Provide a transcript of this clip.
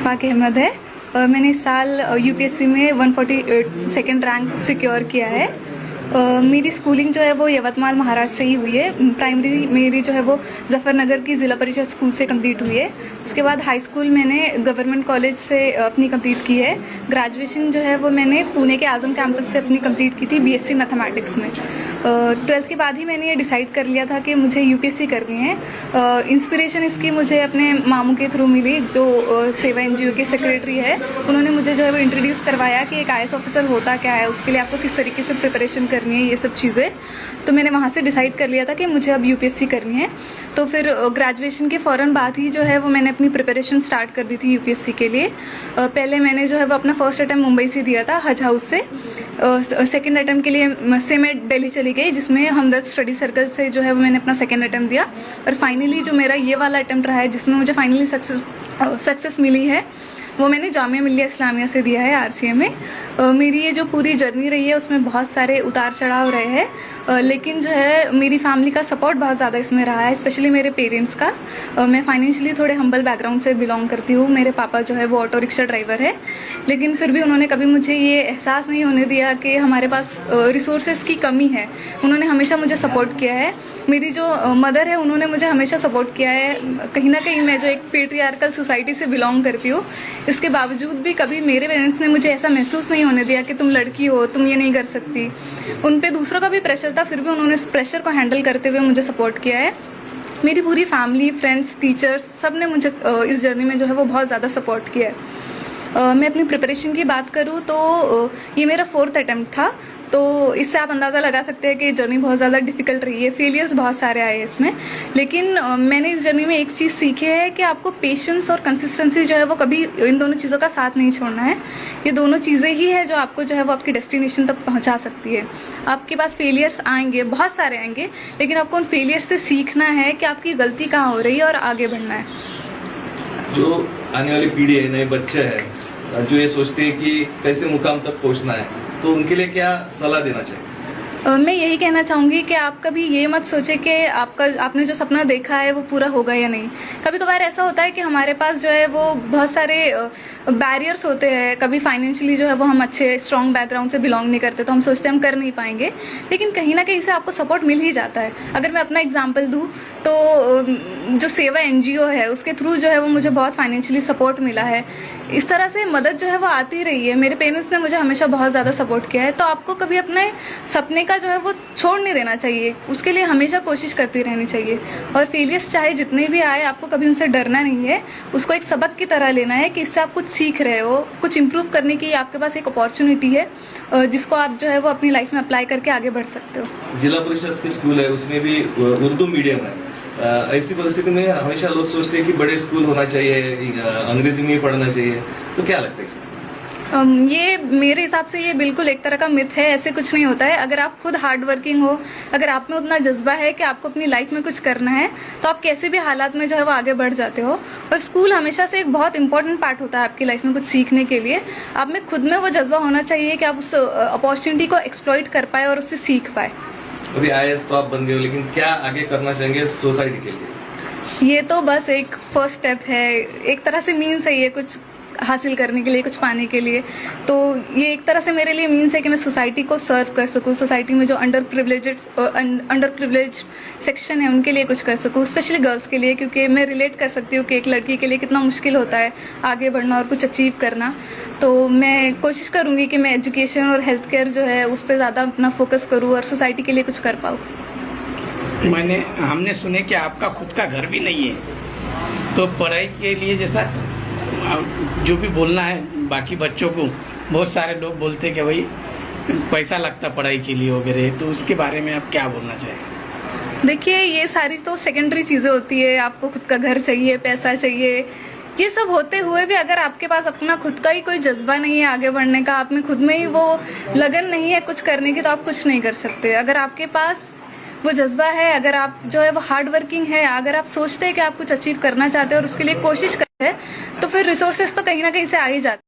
इशफाक अहमद है। मैंने इस साल यूपीएससी में 142nd रैंक सिक्योर किया है। मेरी स्कूलिंग जो है वो यवतमाल महाराज से ही हुई है। प्राइमरी मेरी जो है वो जफरनगर की ज़िला परिषद स्कूल से कंप्लीट हुई है। उसके बाद हाई स्कूल मैंने गवर्नमेंट कॉलेज से अपनी कंप्लीट की है। ग्रेजुएशन जो है वो मैंने पुणे के आज़म कैंपस से अपनी कंप्लीट की थी बीएससी मैथमेटिक्स में। 12th के बाद ही मैंने ये डिसाइड कर लिया था कि मुझे यूपीएससी करनी है। इंस्पिरेशन इसकी मुझे अपने मामू के थ्रू मिली, जो सेवा एनजीओ के सेक्रेटरी है। उन्होंने मुझे जो है वो इंट्रोड्यूस करवाया कि एक आईएएस ऑफिसर होता क्या है, उसके लिए आपको किस तरीके से प्रिपरेशन करनी है, ये सब चीज़ें। तो मैंने वहाँ से डिसाइड कर लिया था कि मुझे अब यूपीएससी करनी है। तो फिर ग्रेजुएशन के फ़ौरन बाद ही जो है वो मैंने अपनी प्रिपरेशन स्टार्ट कर दी थी यूपीएससी के लिए। पहले मैंने जो है वो अपना फर्स्ट अटैम्प्ट मुंबई से दिया था, हज हाउस से। सेकेंड अटैम्प्ट के लिए से मैं दिल्ली चली गई, जिसमें हमदर्द स्टडी सर्कल से जो है वो मैंने अपना सेकेंड अटैम्प्ट दिया। और फाइनली जो मेरा ये वाला अटैम्प्ट रहा है, जिसमें मुझे फाइनली सक्सेस मिली है, वो मैंने जामिया मिल्लिया इस्लामिया से दिया है, आरसीए में। मेरी ये जो पूरी जर्नी रही है उसमें बहुत सारे उतार चढ़ाव रहे हैं, लेकिन जो है मेरी फैमिली का सपोर्ट बहुत ज़्यादा इसमें रहा है, स्पेशली मेरे पेरेंट्स का। मैं फाइनेंशियली थोड़े हम्बल बैकग्राउंड से बिलोंग करती हूँ। मेरे पापा जो है वो ऑटो रिक्शा ड्राइवर है, लेकिन फिर भी उन्होंने कभी मुझे ये एहसास नहीं होने दिया कि हमारे पास रिसोर्सेज की कमी है। उन्होंने हमेशा मुझे सपोर्ट किया है। मेरी जो मदर है, उन्होंने मुझे हमेशा सपोर्ट किया है। कहीं ना कहीं मैं जो एक पेट्रियार्कल सोसाइटी से बिलोंग करती हूँ, इसके बावजूद भी कभी मेरे पेरेंट्स ने मुझे ऐसा महसूस नहीं होने दिया कि तुम लड़की हो, तुम ये नहीं कर सकती। उन पे दूसरों का भी प्रेशर था, फिर भी उन्होंने इस प्रेशर को हैंडल करते हुए मुझे सपोर्ट किया है। मेरी पूरी फैमिली, फ्रेंड्स, टीचर्स, सब ने मुझे इस जर्नी में जो है वो बहुत ज़्यादा सपोर्ट किया है। मैं अपनी प्रिपरेशन की बात करूँ तो ये मेरा 4th अटैम्प्ट था, तो इससे आप अंदाज़ा लगा सकते हैं कि जर्नी बहुत ज़्यादा डिफिकल्ट रही है। फेलियर्स बहुत सारे आए इसमें, लेकिन मैंने इस जर्नी में एक चीज़ सीखी है कि आपको पेशेंस और कंसिस्टेंसी जो है वो कभी इन दोनों चीज़ों का साथ नहीं छोड़ना है। ये दोनों चीज़ें ही है जो आपको जो है वो आपकी डेस्टिनेशन तक पहुंचा सकती है। आपके पास फेलियर्स आएंगे, बहुत सारे आएंगे, लेकिन आपको उन फेलियर्स से सीखना है कि आपकी गलती कहाँ हो रही है और आगे बढ़ना है। जो आने वाली पीढ़ी है, नए बच्चे हैं जो ये सोचते हैं कि कैसे मुकाम तक पहुंचना है, तो उनके लिए क्या सलाह देना चाहिए? मैं यही कहना चाहूँगी कि आप कभी ये मत सोचें कि आपने जो सपना देखा है वो पूरा होगा या नहीं। कभी कभार ऐसा होता है कि हमारे पास जो है वो बहुत सारे बैरियर्स होते हैं। कभी फाइनेंशियली जो है वो हम अच्छे स्ट्रॉन्ग बैकग्राउंड से बिलोंग नहीं करते, तो हम सोचते हैं हम कर नहीं पाएंगे, लेकिन कहीं ना कहीं से आपको सपोर्ट मिल ही जाता है। अगर मैं अपना एग्जाम्पल दूँ तो जो सेवा एनजीओ है, उसके थ्रू जो है वो मुझे बहुत फाइनेंशियली सपोर्ट मिला है। इस तरह से मदद जो है वो आती रही है। मेरे पेरेंट्स ने मुझे हमेशा बहुत ज़्यादा सपोर्ट किया है। तो आपको कभी अपने सपने का जो है वो छोड़ नहीं देना चाहिए, उसके लिए हमेशा कोशिश करती रहनी चाहिए। और फेलियर्स चाहे जितने भी आए, आपको कभी उनसे डरना नहीं है। उसको एक सबक की तरह लेना है कि इससे आप कुछ सीख रहे हो, कुछ इम्प्रूव करने की आपके पास एक अपॉर्चुनिटी है, जिसको आप जो है वो अपनी लाइफ में अप्लाई करके आगे बढ़ सकते हो। जिला परिषद की स्कूल है, उसमें भी उर्दू मीडियम है। ऐसी परिस्थिति में हमेशा लोग सोचते हैं कि बड़े स्कूल होना चाहिए, अंग्रेजी में ही पढ़ना चाहिए, तो क्या लगता है इसमें? ये मेरे हिसाब से ये बिल्कुल एक तरह का मिथ है। ऐसे कुछ नहीं होता है। अगर आप खुद हार्ड वर्किंग हो, अगर आप में उतना जज्बा है कि आपको अपनी लाइफ में कुछ करना है, तो आप कैसे भी हालात में जो है वो आगे बढ़ जाते हो। और स्कूल हमेशा से एक बहुत इंपॉर्टेंट पार्ट होता है आपकी लाइफ में कुछ सीखने के लिए। आप में खुद में वो जज्बा होना चाहिए कि आप उस अपॉर्चुनिटी को एक्सप्लॉइट कर पाए और उससे सीख पाए। अभी आईएएस तो आप बन गए हो, लेकिन क्या आगे करना चाहेंगे सोसाइटी के लिए? ये तो बस एक फर्स्ट स्टेप है, एक तरह से मीन्स है ये कुछ हासिल करने के लिए, कुछ पाने के लिए। तो ये एक तरह से मेरे लिए मीन्स है कि मैं सोसाइटी को सर्व कर सकूँ, सोसाइटी में जो अंडर प्रिविलेज सेक्शन है उनके लिए कुछ कर सकूँ, स्पेशली गर्ल्स के लिए, क्योंकि मैं रिलेट कर सकती हूँ कि एक लड़की के लिए कितना मुश्किल होता है आगे बढ़ना और कुछ अचीव करना। तो मैं कोशिश करूँगी कि मैं एजुकेशन और हेल्थ केयर जो है उस पर ज़्यादा अपना फोकस करूँ और सोसाइटी के लिए कुछ कर पाऊँ। हमने सुने कि आपका खुद का घर भी नहीं है, तो पढ़ाई के लिए जैसा जो भी बोलना है बाकी बच्चों को, बहुत सारे लोग बोलते कि भाई पैसा लगता पढ़ाई के लिए वगैरह, तो उसके बारे में आप क्या बोलना चाहेंगे? देखिए, ये सारी तो सेकेंडरी चीज़ें होती है। आपको खुद का घर चाहिए, पैसा चाहिए, ये सब होते हुए भी अगर आपके पास अपना खुद का ही कोई जज्बा नहीं है आगे बढ़ने का, आप में खुद में ही वो लगन नहीं है कुछ करने की, तो आप कुछ नहीं कर सकते। अगर आपके पास वो जज्बा है, अगर आप जो है वो हार्ड वर्किंग है, अगर आप सोचते हैं कि आप कुछ अचीव करना चाहते हैं और उसके लिए कोशिश करते हैं, तो फिर रिसोर्सेज तो कहीं ना कहीं से आ ही जाते हैं।